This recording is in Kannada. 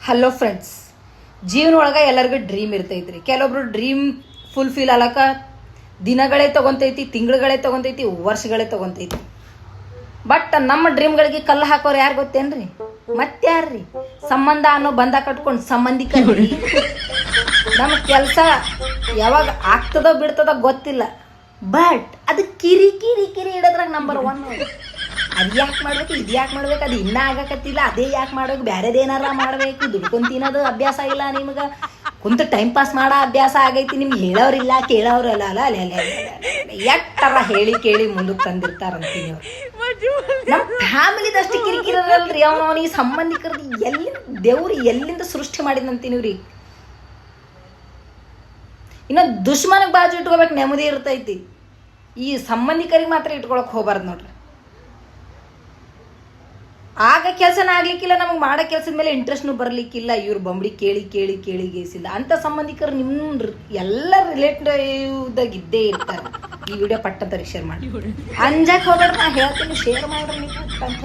ಹಲೋ ಫ್ರೆಂಡ್ಸ್, ಜೀವನ ಒಳಗೆ ಎಲ್ಲರಿಗೂ ಡ್ರೀಮ್ ಇರ್ತೈತ್ರಿ. ಕೆಲವೊಬ್ರು ಡ್ರೀಮ್ ಫುಲ್ಫಿಲ್ ಆಗಕ ದಿನಗಳೇ ತಗೊಂತೈತಿ, ತಿಂಗಳುಗಳೇ ತಗೊಂತೈತಿ, ವರ್ಷಗಳೇ ತಗೊಂತೈತಿ. ಬಟ್ ನಮ್ಮ ಡ್ರೀಮ್ಗಳಿಗೆ ಕಲ್ಲು ಹಾಕೋರು ಯಾರು ಗೊತ್ತೇನ್ರಿ? ಮತ್ತಾರ್ರಿ? ಸಂಬಂಧ ಅನ್ನೋ ಬಂಧ ಕಟ್ಕೊಂಡು ಸಂಬಂಧಿಕರಿ. ನಮ್ಮ ಕೆಲಸ ಯಾವಾಗ ಆಗ್ತದೋ ಬಿಡ್ತದೋ ಗೊತ್ತಿಲ್ಲ, ಬಟ್ ಅದು ಕಿರಿ ಕಿರಿ ಕಿರಿ ಇಡೋದ್ರಾಗ ನಂಬರ್ 1. ಅದು ಯಾಕೆ ಮಾಡ್ಬೇಕು, ಇದು ಯಾಕೆ ಮಾಡ್ಬೇಕು, ಅದು ಇನ್ನೂ ಆಗಕತ್ತಿಲ್ಲ, ಅದೇ ಯಾಕೆ ಮಾಡ್ಬೇಕು, ಬೇರೆದೇನಾರ ಮಾಡಬೇಕು, ದುಡ್ಕೊಂಡು ತಿನ್ನೋದು ಅಭ್ಯಾಸ ಇಲ್ಲ ನಿಮ್ಗೆ, ಕುಂತು ಟೈಮ್ ಪಾಸ್ ಮಾಡೋ ಅಭ್ಯಾಸ ಆಗೈತಿ. ನಿಮ್ಗೆ ಹೇಳೋರಿಲ್ಲ ಕೇಳೋರಲ್ಲ. ಅಲ್ಲ ಅಲ್ಲ ಅಲ್ಲ ಎಟ್ಟರ ಹೇಳಿ ಕೇಳಿ ಮುಂದಕ್ಕೆ ತಂದಿರ್ತಾರಂತೀನಿ ಅವ್ರು. ನಮ್ಮ ಫ್ಯಾಮಿಲಿದಷ್ಟು ಕಿರಿಕಿರಲ್ರಿ ಅವನಿಗೆ ಸಂಬಂಧಿಕರದ್ದು ಎಲ್ಲಿಂದ ದೇವ್ರು ಎಲ್ಲಿಂದ ಸೃಷ್ಟಿ ಮಾಡಿದಂತೀನಿವ್ರಿ. ಇನ್ನು ದುಶ್ಮನಿಗೆ ಬಾಜು ಇಟ್ಕೋಬೇಕು, ನೆಮ್ಮದಿ ಇರ್ತೈತಿ. ಈ ಸಂಬಂಧಿಕರಿಗೆ ಮಾತ್ರ ಇಟ್ಕೊಳಕ್ ಹೋಗ್ಬಾರ್ದು ನೋಡ್ರಿ. ಆಗ ಕೆಲಸನ ಆಗ್ಲಿಕ್ಕಿಲ್ಲ, ನಮಗೆ ಮಾಡೋ ಕೆಲಸದ ಮೇಲೆ ಇಂಟ್ರೆಸ್ಟ್ನು ಬರ್ಲಿಕ್ಕಿಲ್ಲ. ಇವ್ರು ಬಂಬಡಿ ಕೇಳಿ ಕೇಳಿ ಕೇಳಿ ಗೇಸಿಲ್ಲ ಅಂತ ಸಂಬಂಧಿಕರು ನಿಮ್ಮ ಎಲ್ಲ ರಿಲೇಟಿವ್ದಾಗ ಇದ್ದೇ ಇರ್ತಾರೆ. ಈ ವಿಡಿಯೋ ಪಟ್ಟಂತರಿಗೆ ಶೇರ್ ಮಾಡಿ, ಅಂಜಾಕ್ ಹೋಗ್ಬೇಡ್ರಿ. ನಾ ಹೇಳ್ತೀನಿ, ಶೇರ್ ಮಾಡ್ರಿ ನೀವು ಅಂತ.